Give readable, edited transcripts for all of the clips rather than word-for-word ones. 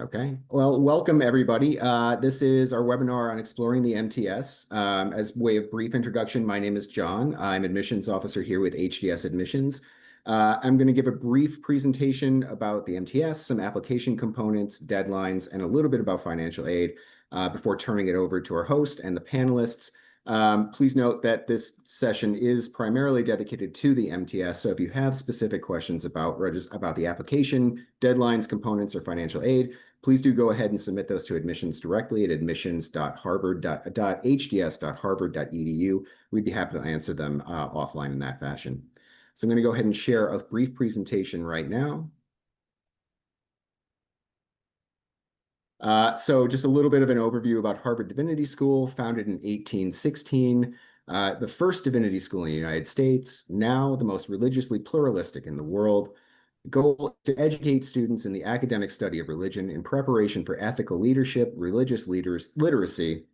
Okay, well, welcome everybody. This is our webinar on exploring the MTS. As way of brief introduction, my name is John. I'm admissions officer here with HDS Admissions. I'm going to give a brief presentation about the MTS, some application components, deadlines, and a little bit about financial aid before turning it over to our host and the panelists. Please note that this session is primarily dedicated to the MTS, so if you have specific questions about the application, deadlines, components, or financial aid, please do go ahead and submit those to admissions directly at admissions.hds.harvard.edu. We'd be happy to answer them offline in that fashion. So I'm going to go ahead and share a brief presentation right now. So just a little bit of an overview about Harvard Divinity School, founded in 1816, the first divinity school in the United States, now the most religiously pluralistic in the world. The goal is to educate students in the academic study of religion in preparation for ethical leadership, religious literacy,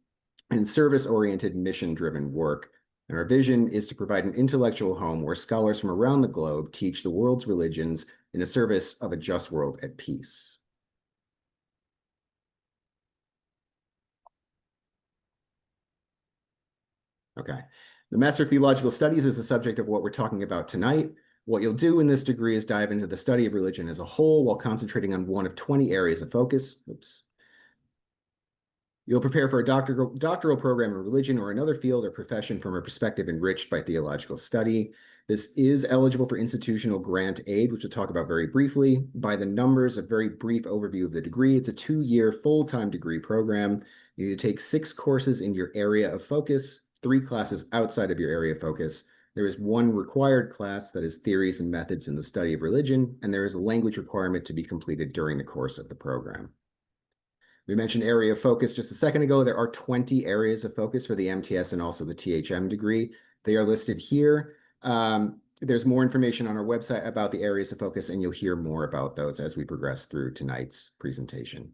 and service-oriented, mission-driven work. And our vision is to provide an intellectual home where scholars from around the globe teach the world's religions in the service of a just world at peace. Okay. The Master of Theological Studies is the subject of what we're talking about tonight. What you'll do in this degree is dive into the study of religion as a whole while concentrating on one of 20 areas of focus. Oops. You'll prepare for a doctoral program in religion or another field or profession from a perspective enriched by theological study. This is eligible for institutional grant aid, which we'll talk about very briefly. By the numbers, a very brief overview of the degree. It's a 2-year full-time degree program. You need to take 6 courses in your area of focus, 3 classes outside of your area of focus. There is 1 required class that is theories and methods in the study of religion, and there is a language requirement to be completed during the course of the program. We mentioned area of focus just a second ago. There are 20 areas of focus for the MTS and also the THM degree. They are listed here. There's more information on our website about the areas of focus, and you'll hear more about those as we progress through tonight's presentation.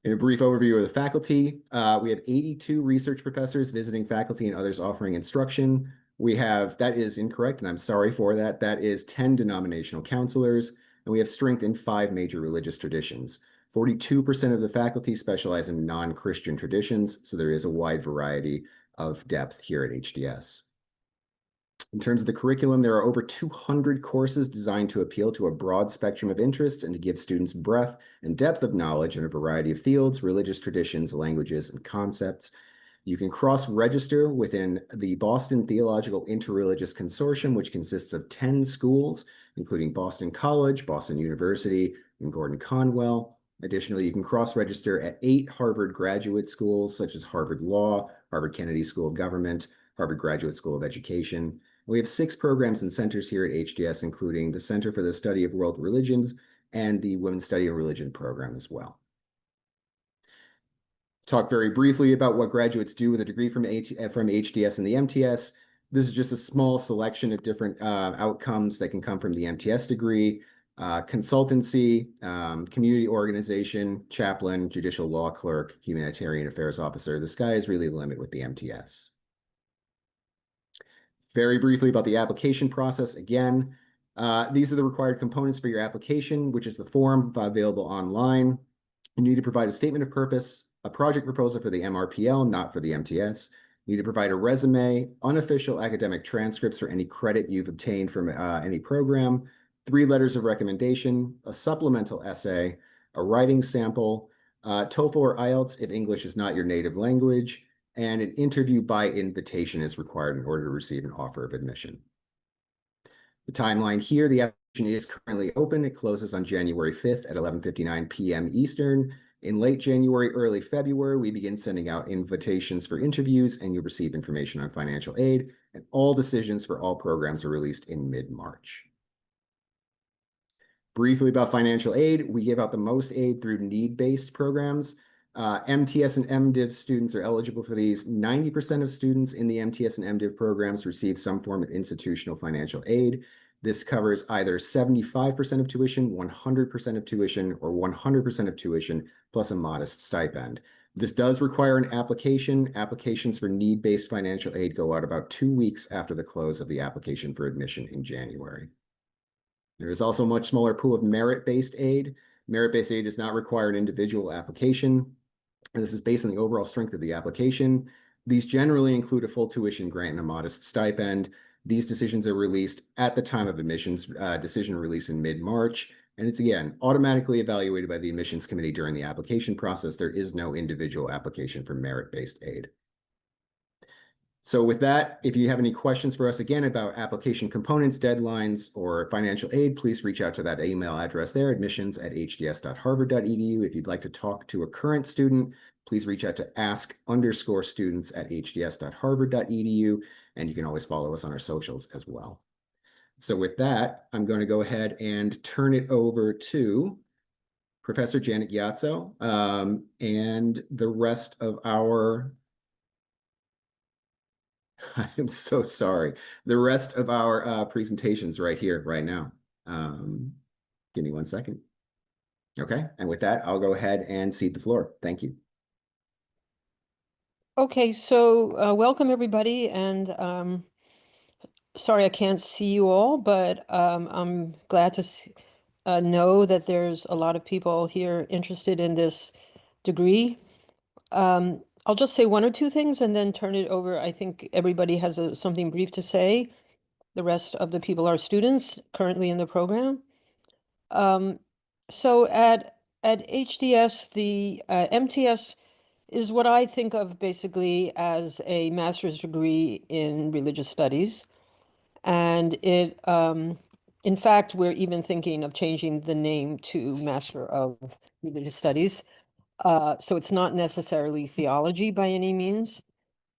In a brief overview of the faculty, we have 82 research professors, visiting faculty, and others offering instruction. That is incorrect, and I'm sorry for that. That is 10 denominational counselors, and we have strength in 5 major religious traditions. 42% of the faculty specialize in non-Christian traditions, so there is a wide variety of depth here at HDS. In terms of the curriculum, there are over 200 courses designed to appeal to a broad spectrum of interests and to give students breadth and depth of knowledge in a variety of fields, religious traditions, languages, and concepts. You can cross-register within the Boston Theological Interreligious Consortium, which consists of 10 schools, including Boston College, Boston University, and Gordon Conwell. Additionally, you can cross-register at 8 Harvard graduate schools, such as Harvard Law, Harvard Kennedy School of Government, Harvard Graduate School of Education. We have 6 programs and centers here at HDS, including the Center for the Study of World Religions and the Women's Study of Religion program as well. Talk very briefly about what graduates do with a degree from HDS and the MTS. This is just a small selection of different outcomes that can come from the MTS degree: consultancy, community organization, chaplain, judicial law clerk, humanitarian affairs officer. The sky is really the limit with the MTS. Very briefly about the application process. Again, these are the required components for your application, which is the form available online. You need to provide a statement of purpose, a project proposal for the MRPL, not for the MTS. You need to provide a resume, unofficial academic transcripts for any credit you've obtained from any program, 3 letters of recommendation, a supplemental essay, a writing sample, TOEFL or IELTS if English is not your native language, and an interview by invitation is required in order to receive an offer of admission. The timeline here, the application is currently open. It closes on January 5th at 11:59 p.m. Eastern. In late January, early February, we begin sending out invitations for interviews, and you'll receive information on financial aid, and all decisions for all programs are released in mid-March. Briefly about financial aid, we give out the most aid through need-based programs. MTS and MDiv students are eligible for these. 90% of students in the MTS and MDiv programs receive some form of institutional financial aid. This covers either 75% of tuition, 100% of tuition, or 100% of tuition, plus a modest stipend. This does require an application. Applications for need-based financial aid go out about 2 weeks after the close of the application for admission in January. There is also a much smaller pool of merit-based aid. Merit-based aid does not require an individual application. And this is based on the overall strength of the application. These generally include a full tuition grant and a modest stipend. These decisions are released at the time of admissions, decision release in mid-March. And it's, again, automatically evaluated by the admissions committee during the application process. There is no individual application for merit-based aid. So with that, if you have any questions for us again about application components, deadlines, or financial aid, please reach out to that email address there, admissions@hds.harvard.edu. If you'd like to talk to a current student, please reach out to ask_students@hds.harvard.edu, and you can always follow us on our socials as well. So with that, I'm going to go ahead and turn it over to Professor Janet Gyatso and the rest of our I'm so sorry. The rest of our presentations right here, right now. Give me 1 second. Okay, and with that, I'll go ahead and cede the floor. Thank you. Okay, so welcome everybody, and sorry I can't see you all, but I'm glad to know that there's a lot of people here interested in this degree. I'll just say one or two things and then turn it over. I think everybody has something brief to say. The rest of the people are students currently in the program. So at HDS, the MTS is what I think of basically as a master's degree in religious studies. And in fact, we're even thinking of changing the name to Master of Religious Studies. So it's not necessarily theology by any means.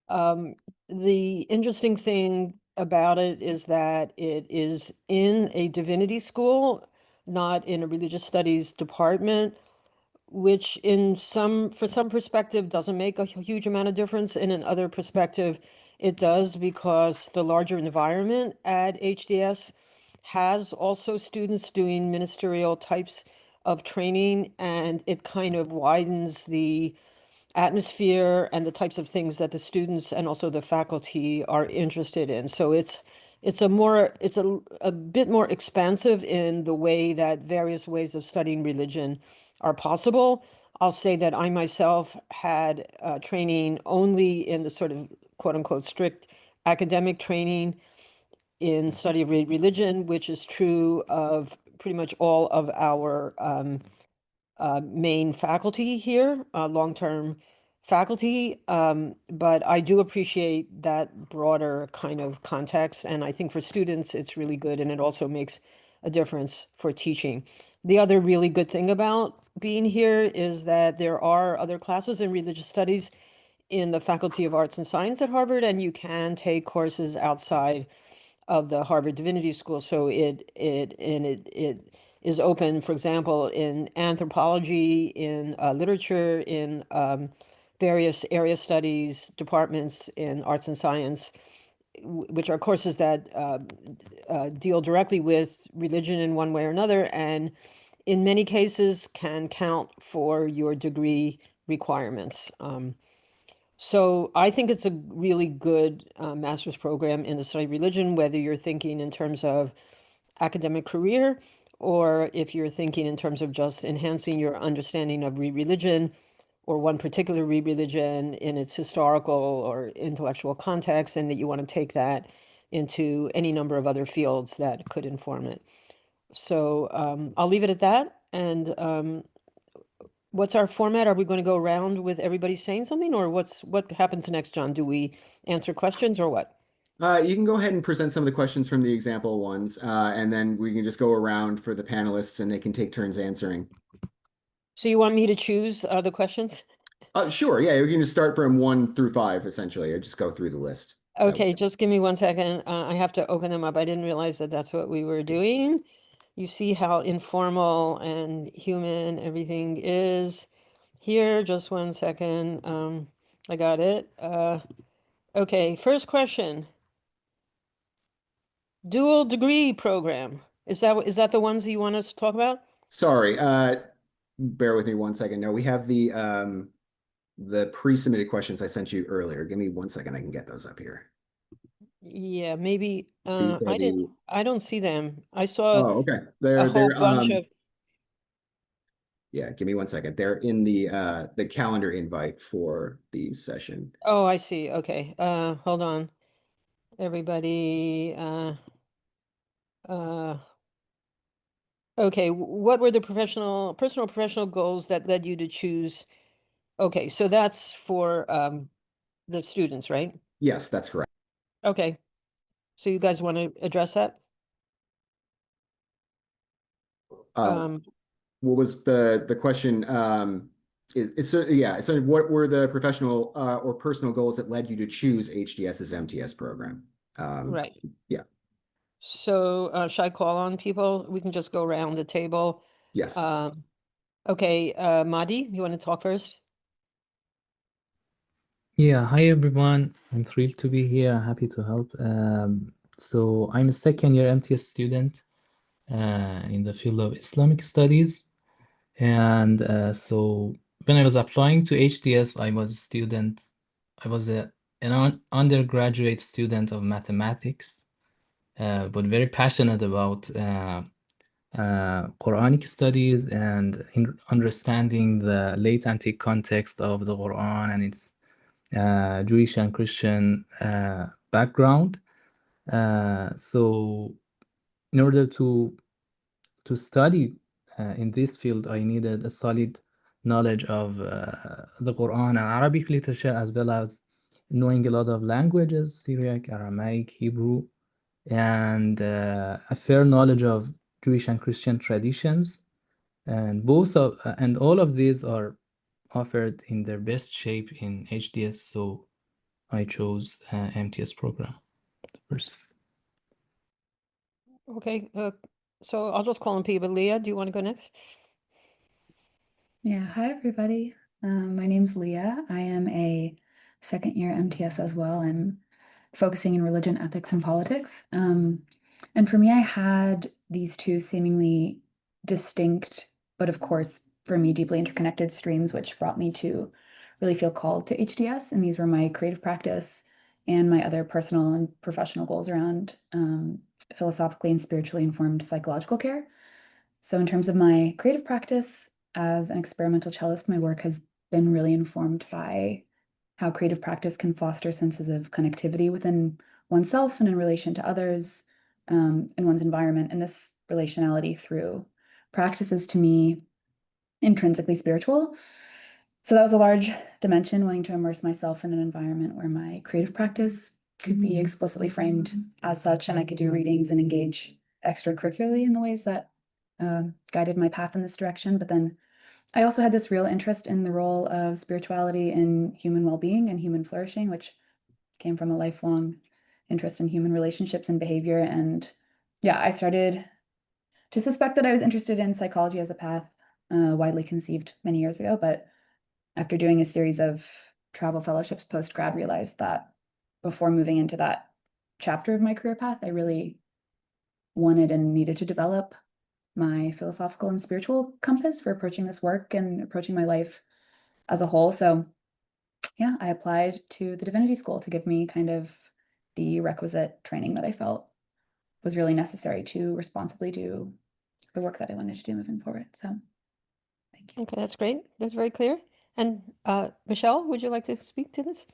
The interesting thing about it is that it is in a divinity school, not in a religious studies department, which for some perspective doesn't make a huge amount of difference. And in other perspective, it does, because the larger environment at HDS has also students doing ministerial types of training, and it kind of widens the atmosphere and the types of things that the students and also the faculty are interested in. So it's a bit more expansive in the way that various ways of studying religion are possible. I'll say that I myself had training only in the sort of quote unquote strict academic training in study of religion, which is true of pretty much all of our main faculty here, long-term faculty. But I do appreciate that broader kind of context. And I think for students, it's really good. And it also makes a difference for teaching. The other really good thing about being here is that there are other classes in religious studies in the Faculty of Arts and Science at Harvard, and you can take courses outside of the Harvard Divinity School. So it is open, for example, in anthropology, in literature, in various area studies departments in arts and science, which are courses that deal directly with religion in one way or another, and in many cases can count for your degree requirements. So I think it's a really good master's program in the study of religion, whether you're thinking in terms of academic career, or if you're thinking in terms of just enhancing your understanding of religion, or one particular religion in its historical or intellectual context, and that you want to take that into any number of other fields that could inform it. So I'll leave it at that. And what's our format? Are we going to go around with everybody saying something, or what happens next, John? Do we answer questions or what? You can go ahead and present some of the questions from the example ones, and then we can just go around for the panelists and they can take turns answering. So you want me to choose the questions? Sure, yeah, we can just start from 1 through 5, essentially. I just go through the list. Okay, just give me 1 second. I have to open them up. I didn't realize that that's what we were doing. You see how informal and human everything is here. Just 1 second. I got it. Okay, first question. Dual degree program. Is that the ones that you want us to talk about? Sorry, bear with me 1 second. No, we have the pre-submitted questions I sent you earlier. Give me 1 second, I can get those up here. Yeah, maybe These are the I don't see them. I saw Oh, okay. a They're whole they're bunch of Yeah, give me one second. They're in the calendar invite for the session. Oh, I see. Okay. Hold on. Everybody, uh, okay. What were the personal professional goals that led you to choose? Okay, so that's for the students, right? Yes, that's correct. Okay. So you guys want to address that? Uh, Um, what was the question? So yeah, so what were the professional or personal goals that led you to choose HDS's MTS program? right. Yeah, So should I call on people? We can just go around the table. yes. Um, okay, Madi, you want to talk first? Yeah, hi everyone. I'm thrilled to be here. Happy to help. So I'm a second year MTS student in the field of Islamic studies. And so when I was applying to HDS, I was a student. I was an undergraduate student of mathematics, but very passionate about Quranic studies and in understanding the late antique context of the Quran and its Jewish and Christian background. So in order to study in this field, I needed a solid knowledge of the Quran and Arabic literature, as well as knowing a lot of languages, Syriac, Aramaic, Hebrew, and a fair knowledge of Jewish and Christian traditions. And all of these are offered in their best shape in HDS. So I chose MTS program first. Okay, so I'll just call on people. Leah, do you want to go next? Yeah, hi everybody. My name's Leah. I am a second year MTS as well. I'm focusing in religion, ethics, and politics. And for me, I had these two seemingly distinct, but of course, for me, deeply interconnected streams, which brought me to really feel called to HDS. And these were my creative practice and my other personal and professional goals around philosophically and spiritually informed psychological care. So, in terms of my creative practice as an experimental cellist, my work has been really informed by how creative practice can foster senses of connectivity within oneself and in relation to others, in one's environment. And this relationality through practices to me intrinsically spiritual. So that was a large dimension, wanting to immerse myself in an environment where my creative practice could be explicitly framed as such, and I could do readings and engage extracurricularly in the ways that guided my path in this direction. But then I also had this real interest in the role of spirituality in human well-being and human flourishing, which came from a lifelong interest in human relationships and behavior. And yeah, I started to suspect that I was interested in psychology as a path, widely conceived many years ago. But after doing a series of travel fellowships post-grad, realized that before moving into that chapter of my career path, I really wanted and needed to develop my philosophical and spiritual compass for approaching this work and approaching my life as a whole. So yeah, I applied to the Divinity School to give me kind of the requisite training that I felt was really necessary to responsibly do the work that I wanted to do moving forward. So thank you. Okay, that's great. That's very clear. And Michelle, would you like to speak to this?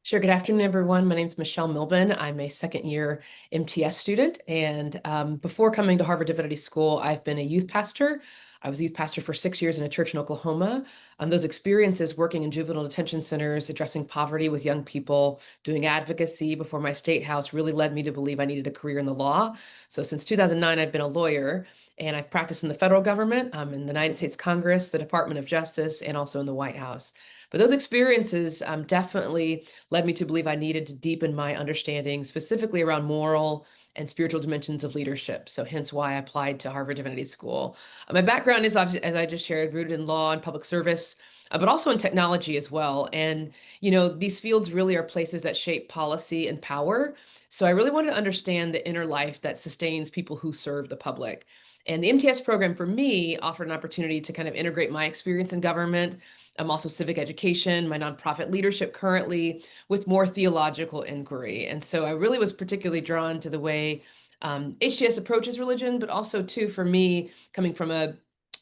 Sure. Good afternoon, everyone. My name is Michelle Milben. I'm a second year MTS student. And before coming to Harvard Divinity School, I've been a youth pastor. I was a youth pastor for 6 years in a church in Oklahoma. Those experiences working in juvenile detention centers, addressing poverty with young people, doing advocacy before my state house really led me to believe I needed a career in the law. So since 2009, I've been a lawyer, and I've practiced in the federal government, in the United States Congress, the Department of Justice, and also in the White House. But those experiences definitely led me to believe I needed to deepen my understanding, specifically around moral and spiritual dimensions of leadership. So hence why I applied to Harvard Divinity School. My background is, as I just shared, rooted in law and public service, but also in technology as well. And, these fields really are places that shape policy and power. So I really wanted to understand the inner life that sustains people who serve the public. And the MTS program for me offered an opportunity to kind of integrate my experience in government, also civic education, my nonprofit leadership currently, with more theological inquiry. And so I really was particularly drawn to the way HTS approaches religion, but also too, for me, coming from a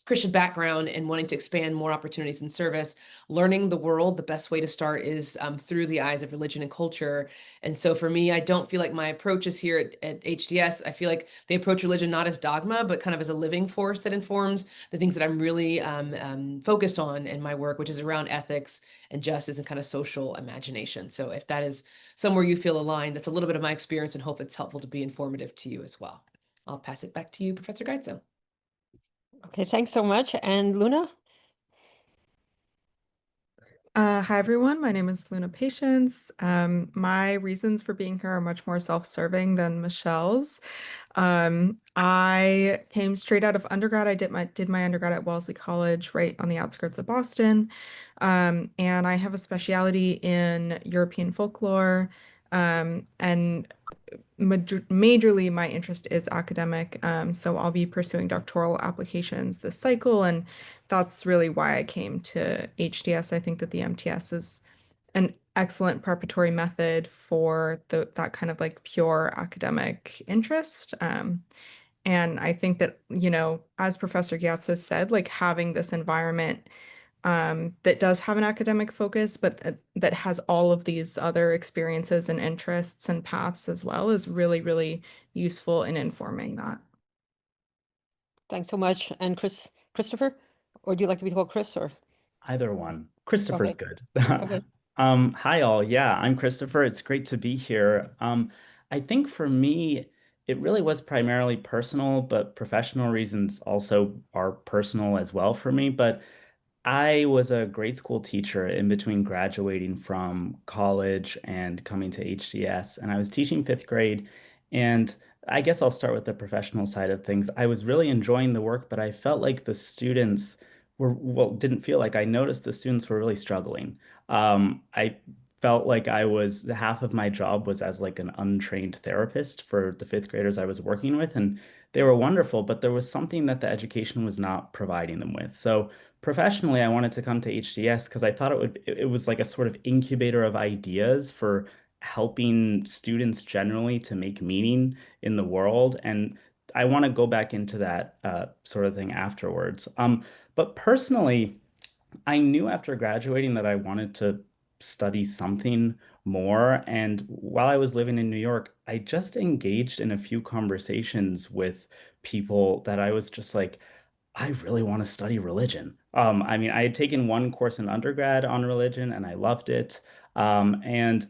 Christian background and wanting to expand more opportunities in service, learning the world, the best way to start is through the eyes of religion and culture. And so for me, I don't feel like my approaches here at HDS, I feel like they approach religion not as dogma, but kind of as a living force that informs the things that I'm really focused on in my work, which is around ethics and justice and kind of social imagination. So if that is somewhere you feel aligned, that's a little bit of my experience, and hope it's helpful to be informative to you as well. I'll pass it back to you, Professor Gyatso. Okay, thanks so much. And Luna? Hi, everyone. My name is Luna Patience. My reasons for being here are much more self-serving than Michelle's. I came straight out of undergrad. I did my undergrad at Wellesley College, right on the outskirts of Boston. And I have a specialty in European folklore. And majorly my interest is academic. So I'll be pursuing doctoral applications this cycle, and that's really why I came to HDS. I think that the MTS is an excellent preparatory method for that kind of like pure academic interest. And I think that, as Professor Gyatso said, like having this environment that does have an academic focus, but that has all of these other experiences and interests and paths as well is really, really useful in informing that. Thanks so much. And Christopher? Or do you like to be called Chris or? Either one. Christopher's Okay. good. Okay. Hi all. Yeah, I'm Christopher. It's great to be here. I think for me, it really was primarily personal, but professional reasons also are personal as well for me. But I was a grade school teacher in between graduating from college and coming to HDS, and I was teaching fifth grade. And I guess I'll start with the professional side of things. I was really enjoying the work, but I felt like the students didn't feel like I noticed the students were really struggling. I felt like half of my job was as like an untrained therapist for the fifth graders I was working with, and they were wonderful, but there was something that the education was not providing them with. So professionally, I wanted to come to HDS because I thought it was like a sort of incubator of ideas for helping students generally to make meaning in the world. And I want to go back into that sort of thing afterwards. But personally, I knew after graduating that I wanted to study something more. And while I was living in New York, I just engaged in a few conversations with people that I was just like, I really want to study religion. I mean, I had taken one course in undergrad on religion and I loved it. And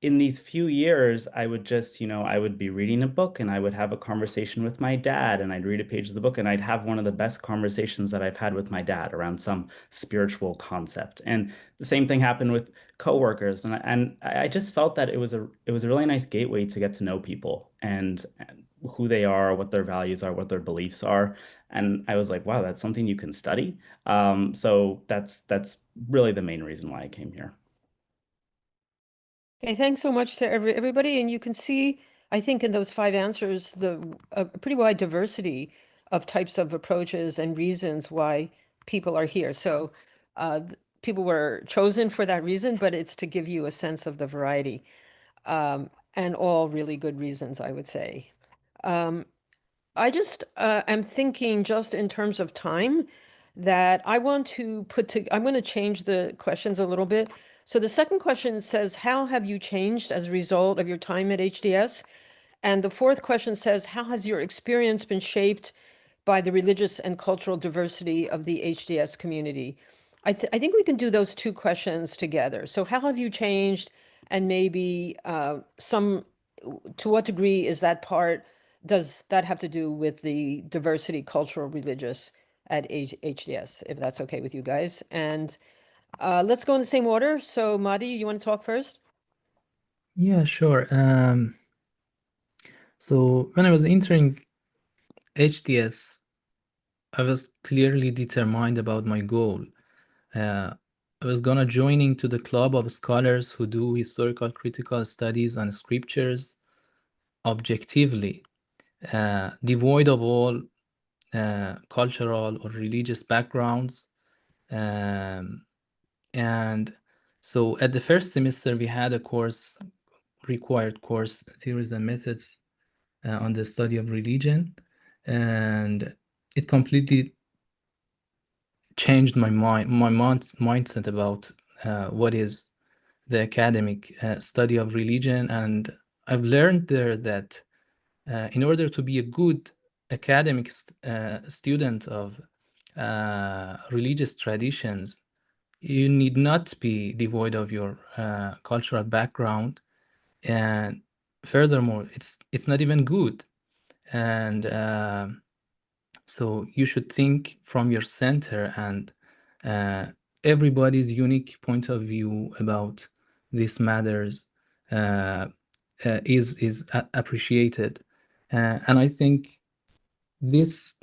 in these few years, I would just, I would be reading a book and I would have a conversation with my dad and I'd read a page of the book and I'd have one of the best conversations that I've had with my dad around some spiritual concept. And the same thing happened with coworkers. And I just felt that it was a really nice gateway to get to know people and who they are, what their values are, what their beliefs are. And I was like, wow, that's something you can study. So that's really the main reason why I came here. Okay, thanks so much to everybody. And you can see, I think, in those 5 answers, the pretty wide diversity of types of approaches and reasons why people are here. So people were chosen for that reason, but it's to give you a sense of the variety, and all really good reasons, I would say. I just am thinking just in terms of time that I want to I'm going to change the questions a little bit. So the second question says, how have you changed as a result of your time at HDS? And the fourth question says, how has your experience been shaped by the religious and cultural diversity of the HDS community? I think we can do those 2 questions together. So how have you changed, and maybe to what degree does that have to do with the diversity, cultural, religious at HDS, if that's okay with you guys? And let's go in the same order. So Madi, you want to talk first? Yeah, sure. So when I was entering HDS, I was clearly determined about my goal. I was gonna joining to the club of scholars who do historical critical studies on scriptures objectively, devoid of all cultural or religious backgrounds. And so at the first semester, we had a required course, Theories and Methods on the study of religion, and it completely changed my mindset about what is the academic study of religion. And I've learned there that in order to be a good academic student of religious traditions, you need not be devoid of your cultural background, and furthermore, it's not even good. And so you should think from your center, and everybody's unique point of view about these matters is appreciated. And I think this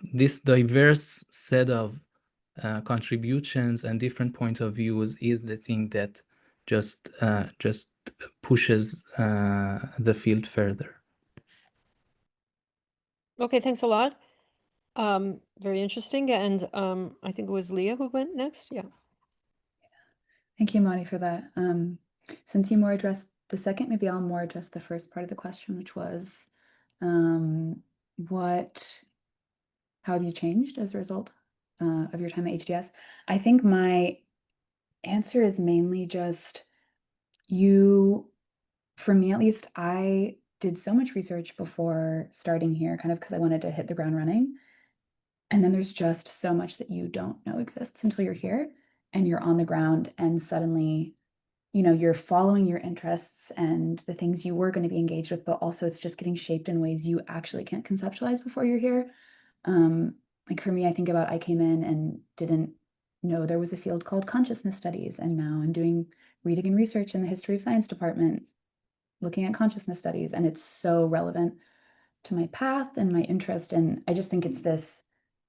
diverse set of contributions and different point of views is the thing that just pushes the field further. Okay, thanks a lot. Very interesting. And I think it was Leah who went next. Yeah. Thank you, Moni, for that. Since you more addressed the second, maybe I'll more address the first part of the question, which was how have you changed as a result of your time at HDS? I think my answer is mainly just for me at least, I did so much research before starting here, kind of because I wanted to hit the ground running. And then there's just so much that you don't know exists until you're here and you're on the ground, and suddenly, you're following your interests and the things you were going to be engaged with, but also it's just getting shaped in ways you actually can't conceptualize before you're here. Like for me, I think about I came in and didn't know there was a field called consciousness studies, and now I'm doing reading and research in the history of science department, looking at consciousness studies, and it's so relevant to my path and my interest. And I just think it's this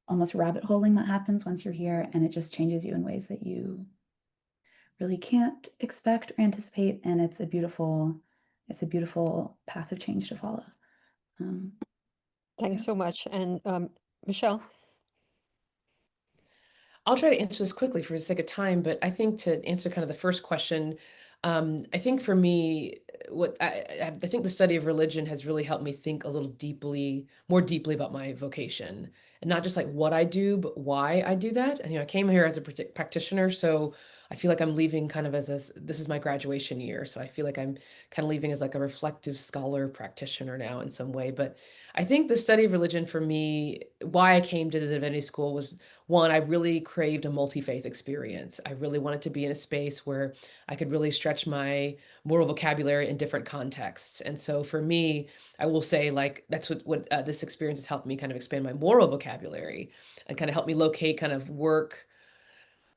almost rabbit holing that happens once you're here, and it just changes you in ways that you really can't expect or anticipate. And it's a beautiful path of change to follow. Thanks so much. And Michelle? I'll try to answer this quickly for the sake of time, but I think to answer kind of the first question, I think for me, what I think the study of religion has really helped me think a little more deeply about my vocation, and not just like what I do, but why I do that. And I came here as a practitioner, so I feel like I'm leaving kind of this is my graduation year, so I feel like I'm kind of leaving as like a reflective scholar practitioner now in some way. But I think the study of religion for me, why I came to the Divinity School was, one, I really craved a multi-faith experience. I really wanted to be in a space where I could really stretch my moral vocabulary in different contexts. And so for me, I will say, like, that's what this experience has helped me kind of expand my moral vocabulary and kind of help me locate kind of work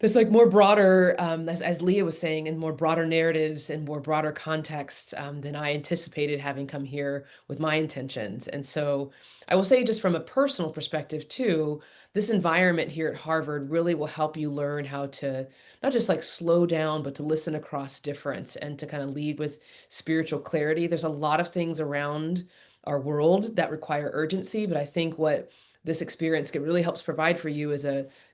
that's like more broader, as Leah was saying, in more broader narratives and more broader contexts than I anticipated having come here with my intentions. And so I will say, just from a personal perspective too, this environment here at Harvard really will help you learn how to not just like slow down, but to listen across difference and to kind of lead with spiritual clarity. There's a lot of things around our world that require urgency, but I think what this experience really helps provide for you is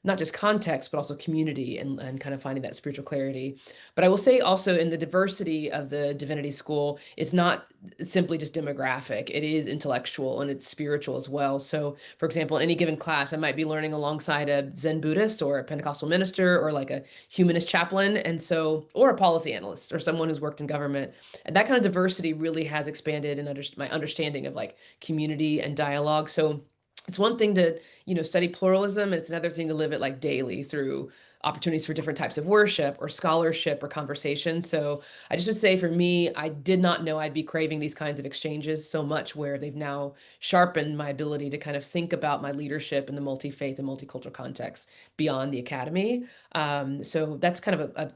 not just context, but also community and kind of finding that spiritual clarity. But I will say also, in the diversity of the Divinity School, it's not simply just demographic. It is intellectual and it's spiritual as well. So for example, in any given class, I might be learning alongside a Zen Buddhist or a Pentecostal minister or like a humanist chaplain. And so, or a policy analyst or someone who's worked in government. And that kind of diversity really has expanded in my understanding of like community and dialogue. So it's one thing to, study pluralism, and it's another thing to live it like daily through opportunities for different types of worship or scholarship or conversation. So I just would say, for me, I did not know I'd be craving these kinds of exchanges so much, where they've now sharpened my ability to kind of think about my leadership in the multi-faith and multicultural context beyond the academy. So that's kind of I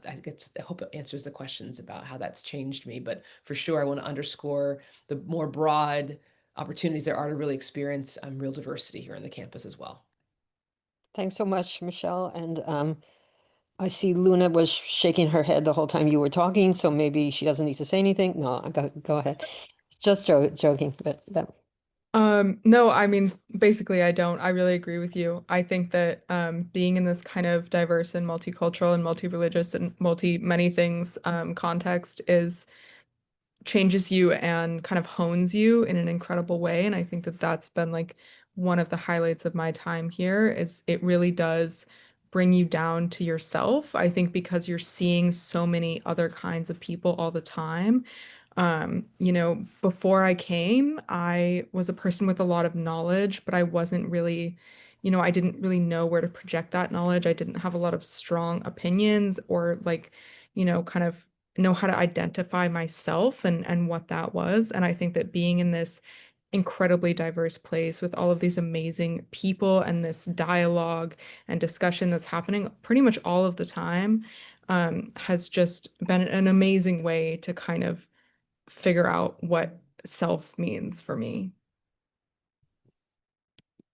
hope it answers the questions about how that's changed me. But for sure, I want to underscore the more broad opportunities there are to really experience real diversity here on the campus as well. Thanks so much, Michelle. And I see Luna was shaking her head the whole time you were talking, so maybe she doesn't need to say anything. No, go ahead. Just joking, but that. No, I mean, basically I don't. I really agree with you. I think that being in this kind of diverse and multicultural and multi-religious and many things context is changes you and kind of hones you in an incredible way. And I think that that's been like one of the highlights of my time here is it really does bring you down to yourself. I think because you're seeing so many other kinds of people all the time. Before I came, I was a person with a lot of knowledge, but I wasn't really, I didn't really know where to project that knowledge. I didn't have a lot of strong opinions or like, kind of know how to identify myself and what that was. And I think that being in this incredibly diverse place with all of these amazing people and this dialogue and discussion that's happening pretty much all of the time, has just been an amazing way to kind of figure out what self means for me.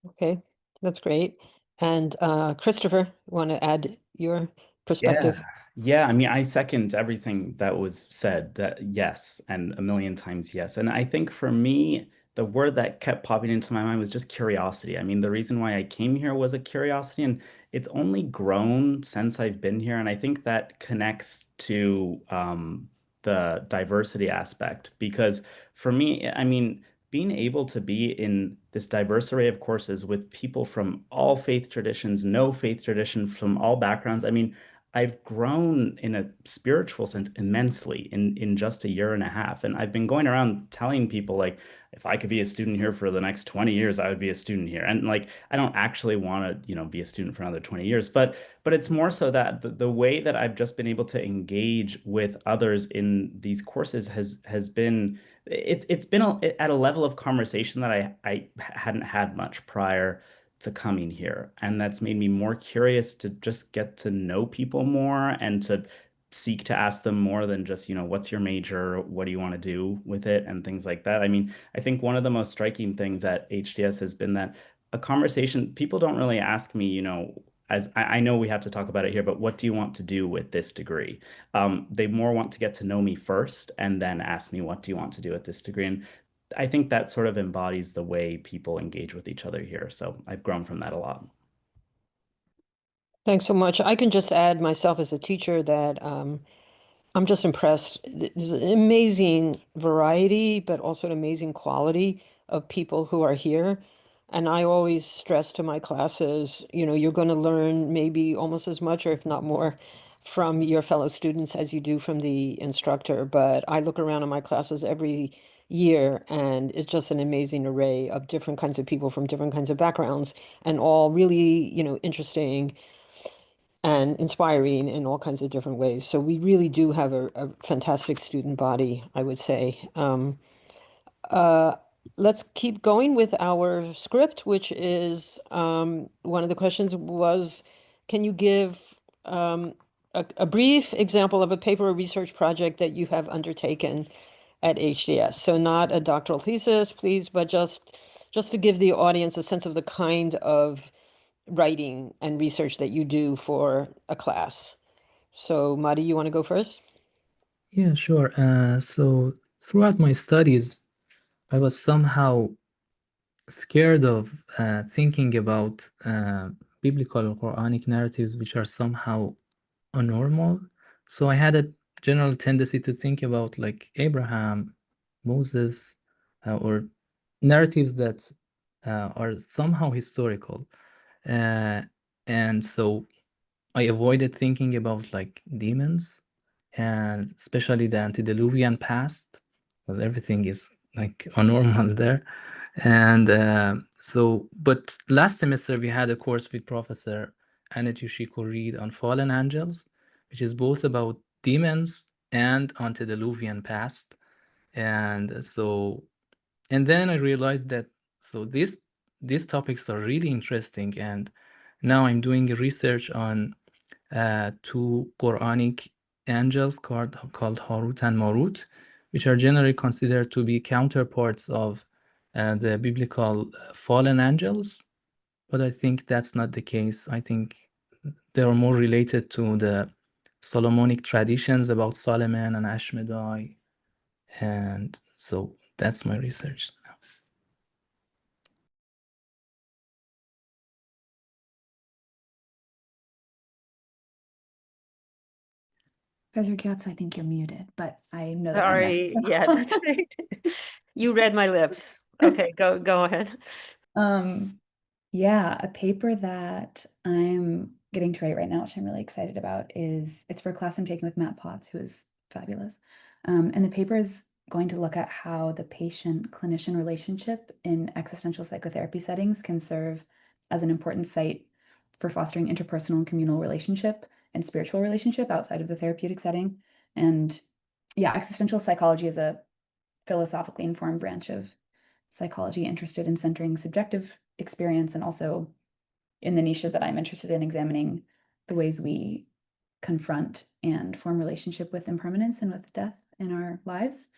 Okay, that's great. And Christopher, want to add your perspective? Yeah, I mean, I second everything that was said. That yes, and a million times yes. And I think for me, the word that kept popping into my mind was just curiosity. I mean, the reason why I came here was a curiosity, and it's only grown since I've been here. And I think that connects to the diversity aspect because for me, I mean, being able to be in this diverse array of courses with people from all faith traditions, no faith tradition, from all backgrounds. I mean, I've grown in a spiritual sense immensely in just a year and a half. And I've been going around telling people like if I could be a student here for the next 20 years, I would be a student here. And like I don't actually want to, be a student for another 20 years, but it's more so that the way that I've just been able to engage with others in these courses has been it's been at a level of conversation that I hadn't had much prior to coming here. And that's made me more curious to just get to know people more and to seek to ask them more than just, what's your major? What do you want to do with it? And things like that. I mean, I think one of the most striking things at HDS has been that a conversation, people don't really ask me, as I know we have to talk about it here, but what do you want to do with this degree? They more want to get to know me first and then ask me, what do you want to do with this degree? And I think that sort of embodies the way people engage with each other here. So I've grown from that a lot. Thanks so much. I can just add myself as a teacher that I'm just impressed. There's an amazing variety, but also an amazing quality of people who are here. And I always stress to my classes, you're going to learn maybe almost as much or if not more from your fellow students as you do from the instructor. But I look around at my classes every year and it's just an amazing array of different kinds of people from different kinds of backgrounds and all really, interesting and inspiring in all kinds of different ways. So we really do have a fantastic student body, I would say. Uh, let's keep going with our script, which is one of the questions was, can you give a brief example of a paper or research project that you have undertaken at HDS? So not a doctoral thesis, please, but just to give the audience a sense of the kind of writing and research that you do for a class. So, Madi, you want to go first? Yeah, sure. So throughout my studies, I was somehow scared of thinking about biblical or Quranic narratives which are somehow abnormal. So I had a general tendency to think about like Abraham, Moses, or narratives that are somehow historical. And so I avoided thinking about like demons and especially the antediluvian past, because everything is like abnormal there. And but last semester we had a course with Professor Annette Yoshiko Reed on fallen angels, which is both about demons and antediluvian past. And then I realized that these topics are really interesting, and now I'm doing research on two Quranic angels called Harut and Marut, which are generally considered to be counterparts of the biblical fallen angels. But I think that's not the case. I think they are more related to the Solomonic traditions about Solomon and Ashmedai. And so that's my research. Professor Gyatso, I think you're muted, but I know that I'm Sorry, next. yeah, that's right. You read my lips. Okay, go ahead. Yeah, a paper that I'm getting to write right now, which I'm really excited about, it's for a class I'm taking with Matt Potts, who is fabulous. And the paper is going to look at how the patient-clinician relationship in existential psychotherapy settings can serve as an important site for fostering interpersonal and communal relationship and spiritual relationship outside of the therapeutic setting. And yeah, existential psychology is a philosophically informed branch of psychology interested in centering subjective experience and also in the niches that I'm interested in examining the ways we confront and form relationship with impermanence and with death in our lives.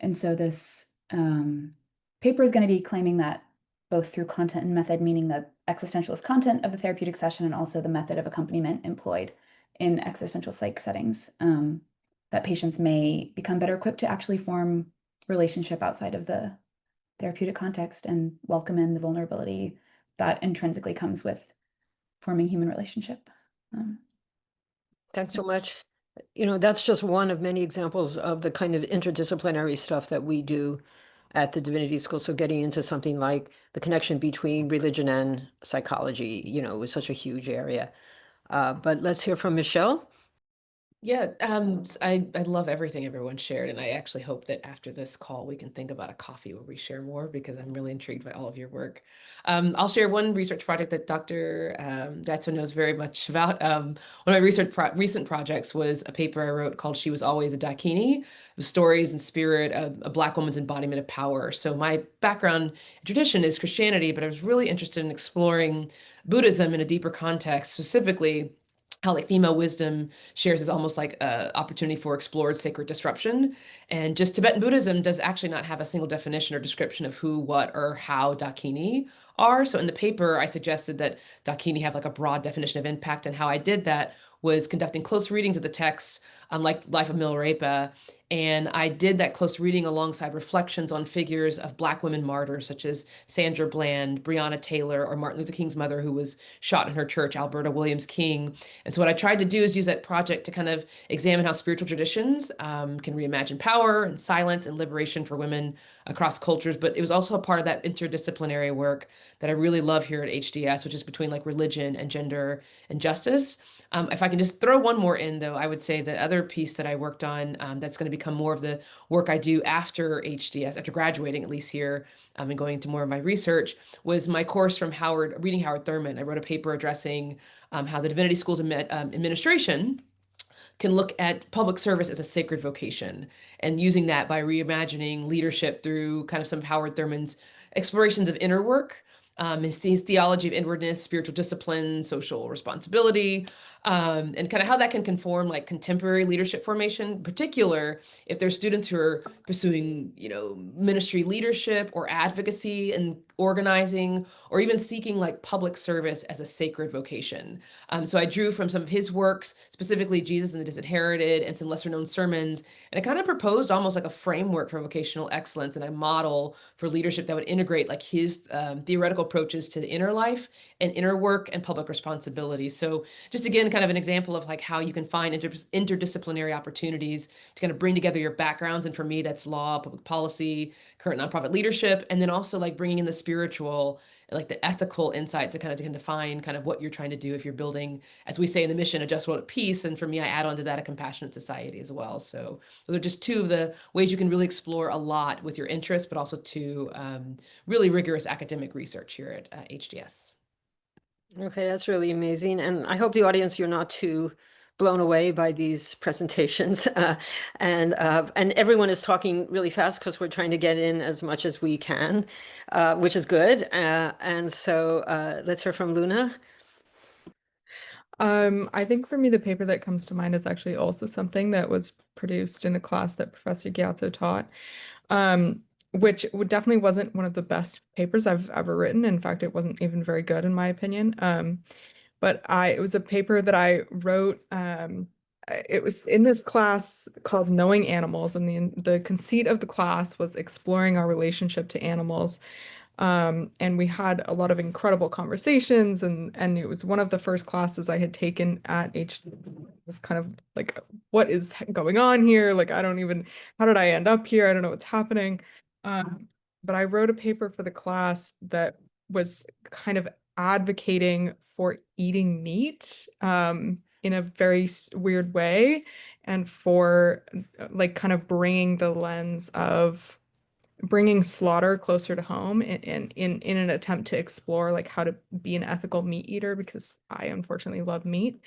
And so this paper is going to be claiming that both through content and method, meaning the existentialist content of the therapeutic session and also the method of accompaniment employed in existential psych settings, that patients may become better equipped to actually form relationship outside of the therapeutic context and welcome in the vulnerability that intrinsically comes with forming human relationship. Thanks so much. You know, that's just one of many examples of the kind of interdisciplinary stuff that we do at the Divinity School. So getting into something like the connection between religion and psychology, you know, is such a huge area. But let's hear from Michelle. Yeah, I love everything everyone shared, and I actually hope that after this call we can think about a coffee where we share more because I'm really intrigued by all of your work. I'll share one research project that Dr. Gyatso knows very much about. One of my recent projects was a paper I wrote called "She Was Always a Dakini." It was stories and spirit of a Black woman's embodiment of power. So my background tradition is Christianity, but I was really interested in exploring Buddhism in a deeper context, specifically how like female wisdom shares is almost like a opportunity for explored sacred disruption. And just Tibetan Buddhism does actually not have a single definition or description of who, what, or how Dakini are. So in the paper, I suggested that Dakini have like a broad definition of impact, and how I did that was conducting close readings of the text, like Life of Milarepa. And I did that close reading alongside reflections on figures of Black women martyrs, such as Sandra Bland, Breonna Taylor, or Martin Luther King's mother, who was shot in her church, Alberta Williams King. And so what I tried to do is use that project to kind of examine how spiritual traditions can reimagine power and silence and liberation for women across cultures. But it was also a part of that interdisciplinary work that I really love here at HDS, which is between like religion and gender and justice. If I can just throw one more in, though, I would say the other piece that I worked on that's going to become more of the work I do after HDS, after graduating, at least here, and going into more of my research, was my course from reading Howard Thurman. I wrote a paper addressing how the Divinity School's administration can look at public service as a sacred vocation, and using that by reimagining leadership through kind of some of Howard Thurman's explorations of inner work, his theology of inwardness, spiritual discipline, social responsibility, and kind of how that can conform like contemporary leadership formation, in particular if there's students who are pursuing, you know, ministry leadership or advocacy and organizing, or even seeking like public service as a sacred vocation. So I drew from some of his works, specifically Jesus and the Disinherited and some lesser known sermons, and I kind of proposed almost like a framework for vocational excellence and a model for leadership that would integrate like his theoretical approaches to the inner life and inner work and public responsibility. So just again, kind of an example of like how you can find interdisciplinary opportunities to kind of bring together your backgrounds. And for me, that's law, public policy, current nonprofit leadership, and then also like bringing in the spiritual and like the ethical insight to kind of define kind of what you're trying to do if you're building, as we say in the mission, a just world at peace. And for me, I add on to that a compassionate society as well. So those are just two of the ways you can really explore a lot with your interests, but also to really rigorous academic research here at HDS. Okay, that's really amazing. And I hope the audience, you're not too blown away by these presentations. And everyone is talking really fast because we're trying to get in as much as we can, which is good. And so let's hear from Luna. I think for me, the paper that comes to mind is actually also something that was produced in a class that Professor Gyatso taught, which definitely wasn't one of the best papers I've ever written. In fact, it wasn't even very good in my opinion. But it was a paper that I wrote. It was in this class called Knowing Animals, and the conceit of the class was exploring our relationship to animals. And we had a lot of incredible conversations, and it was one of the first classes I had taken at HTS. It was kind of like, what is going on here? Like, how did I end up here? I don't know what's happening. But I wrote a paper for the class that was kind of advocating for eating meat in a very weird way, and for like kind of bringing the lens of bringing slaughter closer to home in an attempt to explore like how to be an ethical meat eater, because I unfortunately love meat.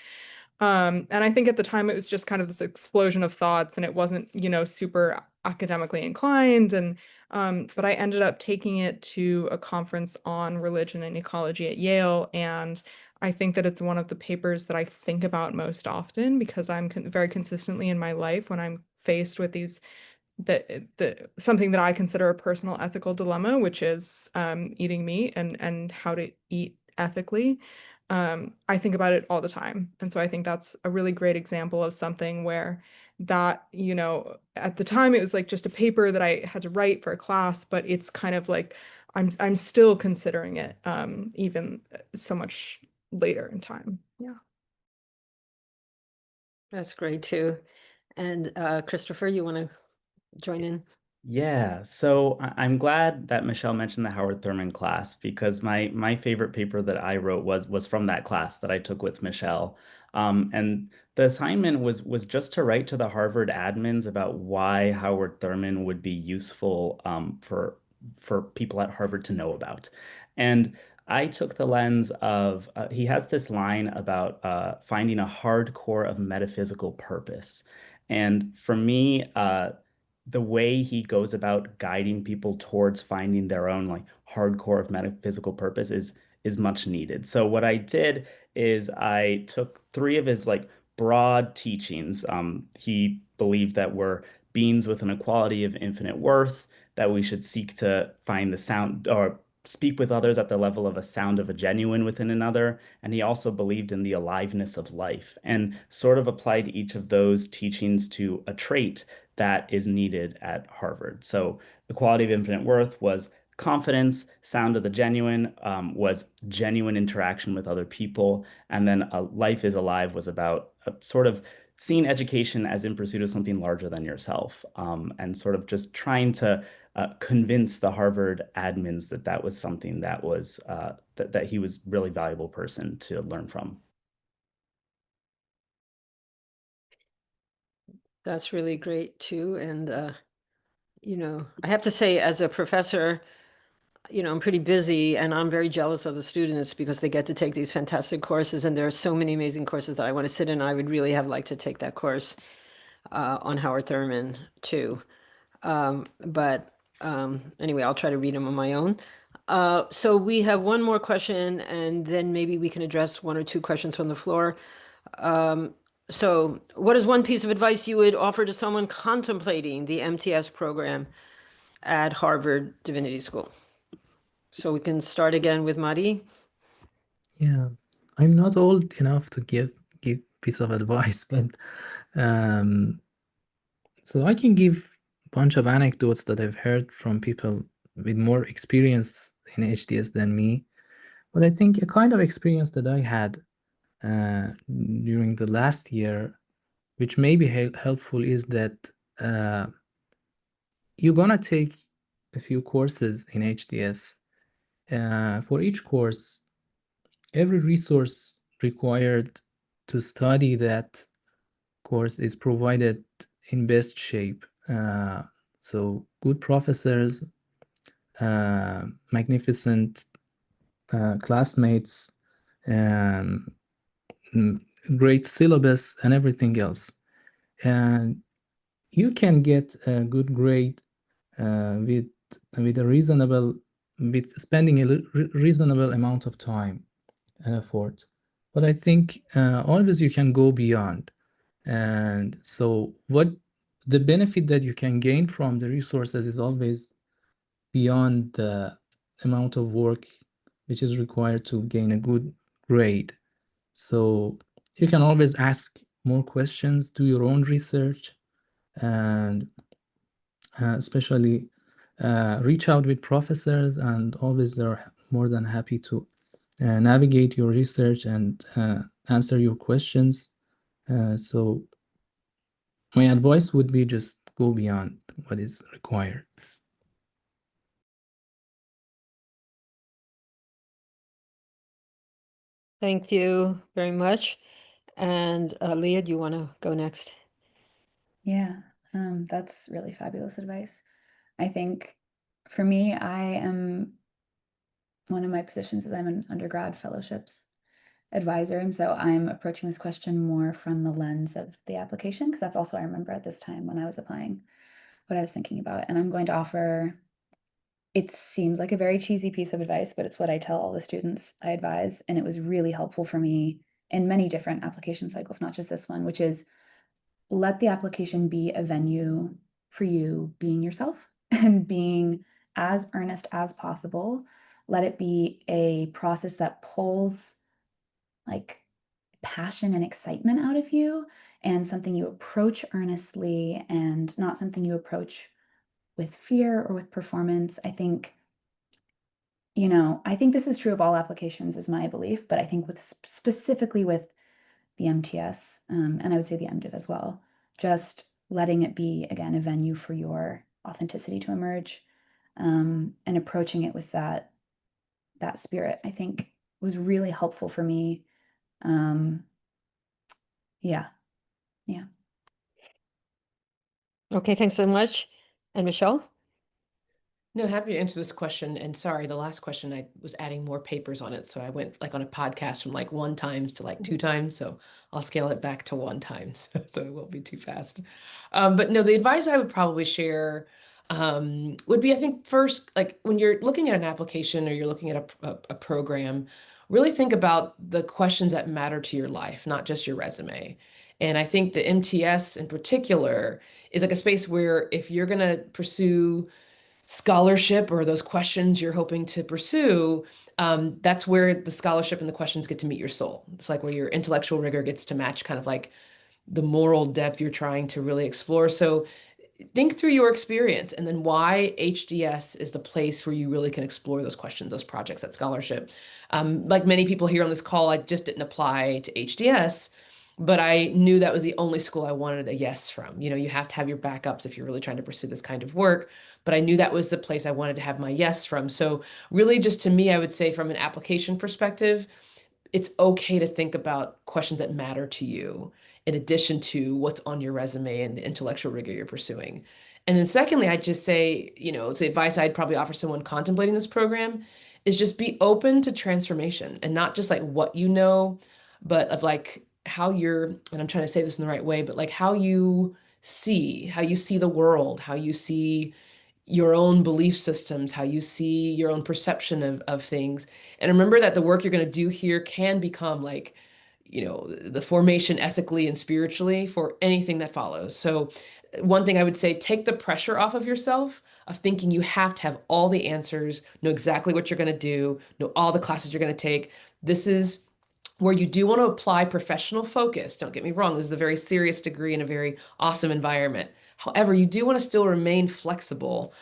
And I think at the time it was just kind of this explosion of thoughts, and it wasn't, super academically inclined. And but I ended up taking it to a conference on religion and ecology at Yale, and I think that it's one of the papers that I think about most often, because I'm very consistently in my life, when I'm faced with something that I consider a personal ethical dilemma, which is eating meat and how to eat ethically. I think about it all the time. And so I think that's a really great example of something where that, at the time it was like just a paper that I had to write for a class, but it's kind of like I'm still considering it even so much later in time. Yeah. That's great too. And Christopher, you want to join in? Yeah, so I'm glad that Michelle mentioned the Howard Thurman class, because my favorite paper that I wrote was from that class that I took with Michelle. And the assignment was just to write to the Harvard admins about why Howard Thurman would be useful for people at Harvard to know about. And I took the lens of he has this line about finding a hard core of metaphysical purpose. And for me, the way he goes about guiding people towards finding their own like hardcore of metaphysical purpose is much needed. So what I did is I took three of his like broad teachings. He believed that we're beings with an equality of infinite worth, that we should seek to find the sound or speak with others at the level of a sound of a genuine within another. And he also believed in the aliveness of life, and sort of applied each of those teachings to a trait that is needed at Harvard. So the quality of infinite worth was confidence, sound of the genuine was genuine interaction with other people, and then life is alive was about sort of seeing education as in pursuit of something larger than yourself, and sort of just trying to convince the Harvard admins that that was something that was that he was really valuable person to learn from. That's really great too. And, I have to say, as a professor, I'm pretty busy, and I'm very jealous of the students because they get to take these fantastic courses. And there are so many amazing courses that I want to sit in. I would really have liked to take that course on Howard Thurman too. But anyway, I'll try to read them on my own. So we have one more question, and then maybe we can address one or two questions from the floor. So what is one piece of advice you would offer to someone contemplating the MTS program at Harvard Divinity School? So we can start again with Mari. Yeah, I'm not old enough to give piece of advice, but so I can give a bunch of anecdotes that I've heard from people with more experience in HDS than me. But I think a kind of experience that I had during the last year, which may be helpful, is that you're gonna take a few courses in HDS. For each course, every resource required to study that course is provided in best shape. So good professors, magnificent classmates, great syllabus, and everything else. And you can get a good grade with spending a reasonable amount of time and effort. But I think always you can go beyond. And so the benefit that you can gain from the resources is always beyond the amount of work which is required to gain a good grade. So you can always ask more questions, do your own research, and especially reach out with professors, and always they're more than happy to navigate your research and answer your questions. So my advice would be just go beyond what is required. Thank you very much. And Leah, do you want to go next? Yeah, that's really fabulous advice. I think for me, one of my positions is I'm an undergrad fellowships advisor. And so I'm approaching this question more from the lens of the application, because that's also, I remember at this time when I was applying, what I was thinking about. And I'm going to offer, it seems like a very cheesy piece of advice, but it's what I tell all the students I advise. And it was really helpful for me in many different application cycles, not just this one, which is let the application be a venue for you being yourself and being as earnest as possible. Let it be a process that pulls like passion and excitement out of you, and something you approach earnestly and not something you approach with fear or with performance. I think this is true of all applications, is my belief, but I think specifically with the MTS, and I would say the MDiv as well, just letting it be, again, a venue for your authenticity to emerge, and approaching it with that spirit, I think was really helpful for me. Yeah. Okay, thanks so much. And Michelle? No, happy to answer this question. And sorry, the last question, I was adding more papers on it. So I went like on a podcast from like 1 times to like 2 times. So I'll scale it back to 1 time. So it won't be too fast. But no, the advice I would probably share would be, I think first, like when you're looking at an application or you're looking at a program, really think about the questions that matter to your life, not just your resume. And I think the MTS in particular is like a space where if you're going to pursue scholarship or those questions you're hoping to pursue, that's where the scholarship and the questions get to meet your soul. It's like where your intellectual rigor gets to match kind of like the moral depth you're trying to really explore. So think through your experience and then why HDS is the place where you really can explore those questions, those projects, that scholarship. Like many people here on this call, I just didn't apply to HDS, but I knew that was the only school I wanted a yes from. You have to have your backups if you're really trying to pursue this kind of work, but I knew that was the place I wanted to have my yes from. So really just to me, I would say from an application perspective, it's okay to think about questions that matter to you in addition to what's on your resume and the intellectual rigor you're pursuing. And then secondly, I'd just say, it's the advice I'd probably offer someone contemplating this program is just be open to transformation and not just like what you know, but of like how and I'm trying to say this in the right way, but like how you see the world, how you see your own belief systems, how you see your own perception of things. And remember that the work you're going to do here can become like, the formation ethically and spiritually for anything that follows. So one thing I would say, take the pressure off of yourself of thinking you have to have all the answers, know exactly what you're going to do, know all the classes you're going to take. This is where you do want to apply professional focus. Don't get me wrong, this is a very serious degree in a very awesome environment. However, you do want to still remain flexible,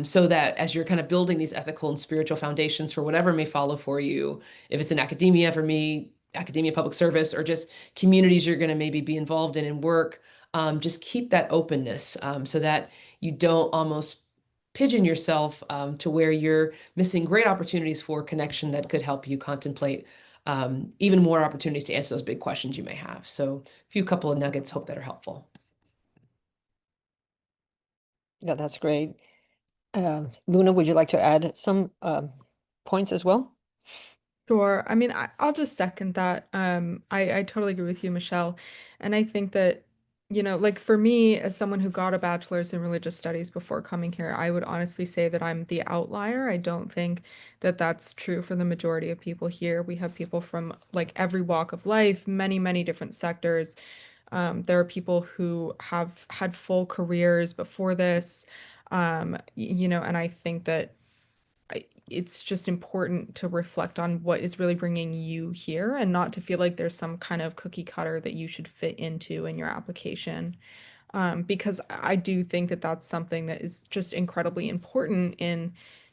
so that as you're kind of building these ethical and spiritual foundations for whatever may follow for you, if it's in academia, for me, academia, public service, or just communities you're going to maybe be involved in work, just keep that openness, so that you don't almost pigeon yourself to where you're missing great opportunities for connection that could help you contemplate even more opportunities to answer those big questions you may have. So a few couple of nuggets, hope that are helpful. Yeah, that's great. Luna, would you like to add some points as well? Sure. I mean, I'll just second that. I totally agree with you, Michelle. And I think that, like for me, as someone who got a bachelor's in religious studies before coming here, I would honestly say that I'm the outlier. I don't think that that's true for the majority of people here. We have people from like every walk of life, many, many different sectors. There are people who have had full careers before this, and I think that it's just important to reflect on what is really bringing you here and not to feel like there's some kind of cookie cutter that you should fit into in your application. because I do think that that's something that is just incredibly important in,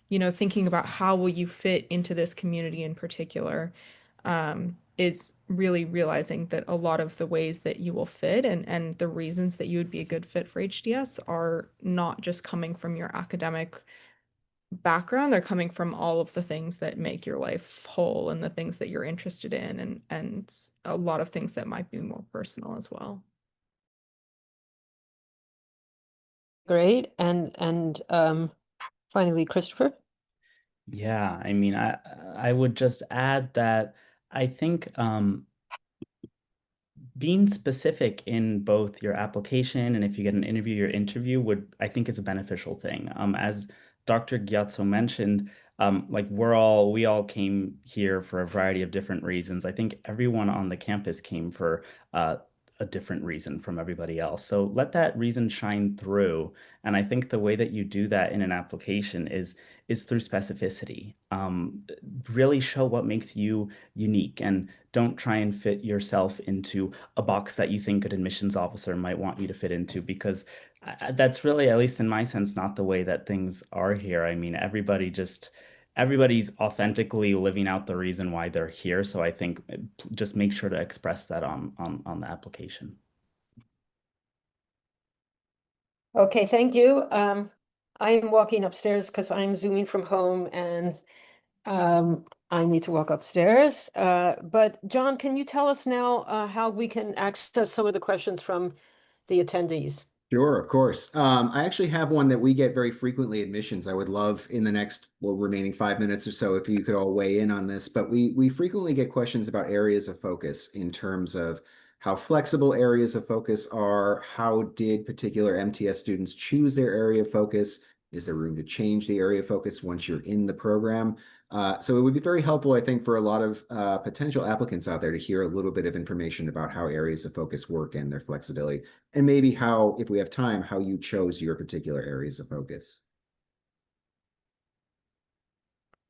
thinking about how will you fit into this community in particular, is really realizing that a lot of the ways that you will fit and the reasons that you would be a good fit for HDS are not just coming from your academic background, they're coming from all of the things that make your life whole and the things that you're interested in and a lot of things that might be more personal as well. Great. And finally, Christopher. Yeah, I mean, I would just add that I think being specific in both your application and if you get an interview, your interview I think is a beneficial thing. As Dr. Gyatso mentioned, like we all came here for a variety of different reasons. I think everyone on the campus came for a different reason from everybody else. So let that reason shine through. And I think the way that you do that in an application is through specificity. Really show what makes you unique and don't try and fit yourself into a box that you think an admissions officer might want you to fit into, because that's really, at least in my sense, not the way that things are here. I mean, everybody's authentically living out the reason why they're here. So I think just make sure to express that on the application. Okay, thank you. I am walking upstairs because I'm zooming from home and I need to walk upstairs. But John, can you tell us now how we can access some of the questions from the attendees? Sure, of course. I actually have one that we get very frequently, admissions. I would love in the next remaining 5 minutes or so if you could all weigh in on this. But we frequently get questions about areas of focus in terms of how flexible areas of focus are. How did particular MTS students choose their area of focus? Is there room to change the area of focus once you're in the program? So it would be very helpful, I think, for a lot of potential applicants out there to hear a little bit of information about how areas of focus work and their flexibility. And maybe how, if we have time, how you chose your particular areas of focus.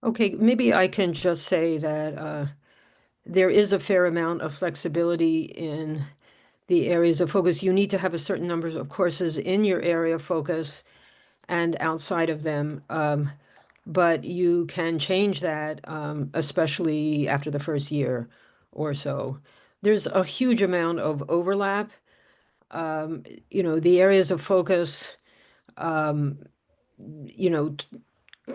Okay, maybe I can just say that there is a fair amount of flexibility in the areas of focus. You need to have a certain number of courses in your area of focus and outside of them. But you can change that, especially after the first year or so. There's a huge amount of overlap. The areas of focus, um,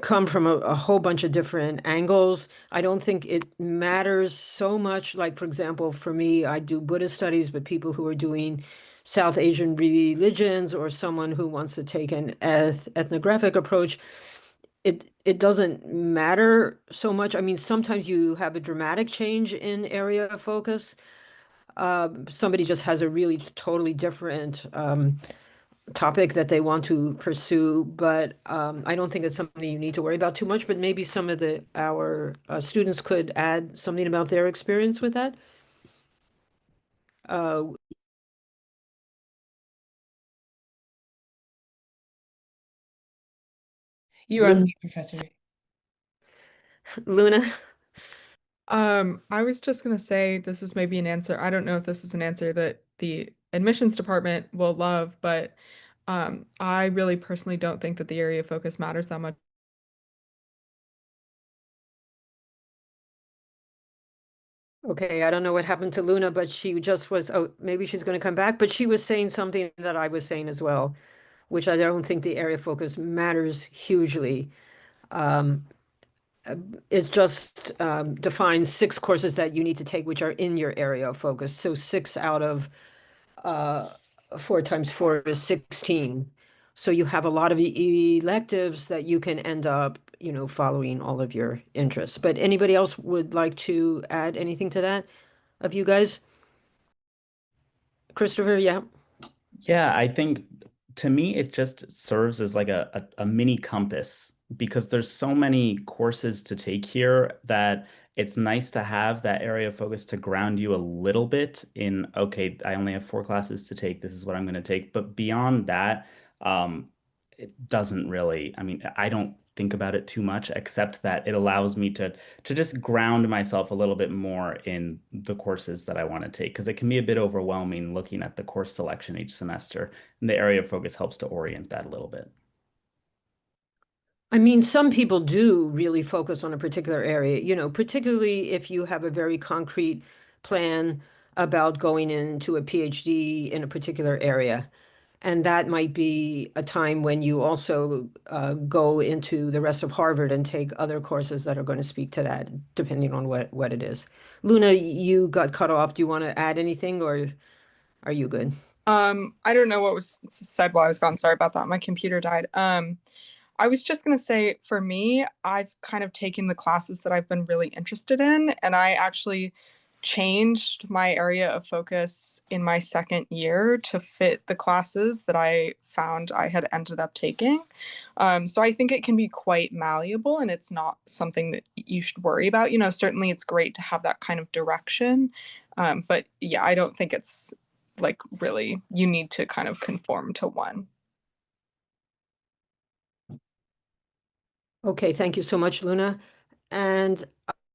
come from a whole bunch of different angles. I don't think it matters so much. Like, for example, for me, I do Buddhist studies, but people who are doing South Asian religions or someone who wants to take an ethnographic approach, it doesn't matter so much. I mean, sometimes you have a dramatic change in area of focus. Somebody just has a really totally different topic that they want to pursue, but I don't think it's something you need to worry about too much. But maybe some of our students could add something about their experience with that. You're on mute, Professor. Luna? I was just gonna say this is maybe an answer. I don't know if this is an answer that the admissions department will love, but I really personally don't think that the area of focus matters that much. Okay, I don't know what happened to Luna, but she just was, oh, maybe she's going to come back, but she was saying something that I was saying as well, which I don't think the area of focus matters hugely. It just defines 6 courses that you need to take, which are in your area of focus. So 6 out of 4 times 4 is 16. So you have a lot of electives that you can end up, following all of your interests. But anybody else would like to add anything to that of you guys? Christopher, yeah. Yeah, I think to me it just serves as like a mini compass, because there's so many courses to take here that it's nice to have that area of focus to ground you a little bit in, okay, I only have 4 classes to take, this is what I'm going to take. But beyond that, it doesn't really, I mean, I don't think about it too much, except that it allows me to just ground myself a little bit more in the courses that I want to take, because it can be a bit overwhelming looking at the course selection each semester, and the area of focus helps to orient that a little bit. I mean, some people do really focus on a particular area, you know, particularly if you have a very concrete plan about going into a PhD in a particular area. And that might be a time when you also go into the rest of Harvard and take other courses that are going to speak to that, depending on what it is. Luna, you got cut off. Do you want to add anything, or are you good? I don't know what was said while I was gone. Sorry about that. My computer died. I was just going to say, for me, I've kind of taken the classes that I've been really interested in, and I actually changed my area of focus in my second year to fit the classes that I found I had ended up taking. So I think it can be quite malleable, and it's not something that you should worry about. You know, certainly it's great to have that kind of direction. But yeah, I don't think it's like really you need to kind of conform to one. Okay, thank you so much, Luna. And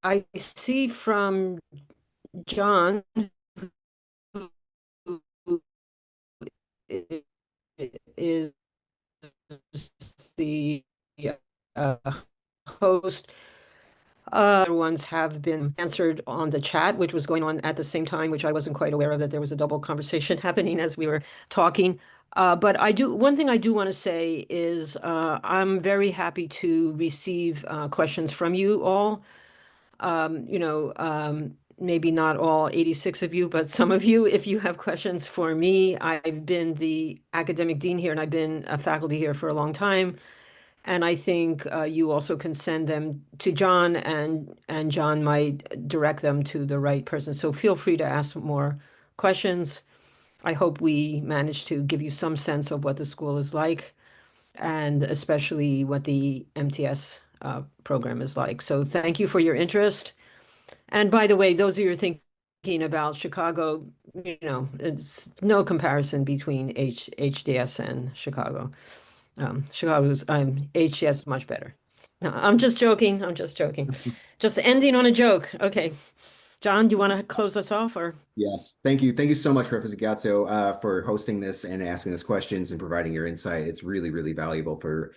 I see from John, who is the uh, host. Other ones have been answered on the chat, which was going on at the same time, which I wasn't quite aware of, that there was a double conversation happening as we were talking. But one thing I do want to say is I'm very happy to receive questions from you all. Maybe not all 86 of you, but some of you, if you have questions for me. I've been the academic dean here, and I've been a faculty here for a long time. And I think you also can send them to John, and John might direct them to the right person. So feel free to ask more questions. I hope we managed to give you some sense of what the school is like, and especially what the MTS program is like. So thank you for your interest. And by the way, those of you who are thinking about Chicago, you know, it's no comparison between HDS and Chicago. Chicago's HDS much better. No, I'm just joking. I'm just joking. Just ending on a joke. Okay. John, do you want to close us off, or? Yes, thank you. Thank you so much, Professor Gyatso, for hosting this and asking us questions and providing your insight. It's really, really valuable for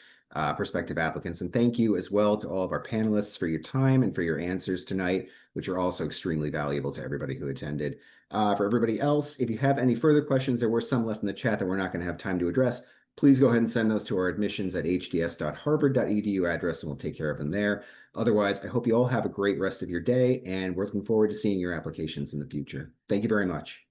prospective applicants. And thank you as well to all of our panelists for your time and for your answers tonight, which are also extremely valuable to everybody who attended. For everybody else, if you have any further questions, there were some left in the chat that we're not going to have time to address. Please go ahead and send those to our admissions@hds.harvard.edu address, and we'll take care of them there. Otherwise, I hope you all have a great rest of your day, and we're looking forward to seeing your applications in the future. Thank you very much.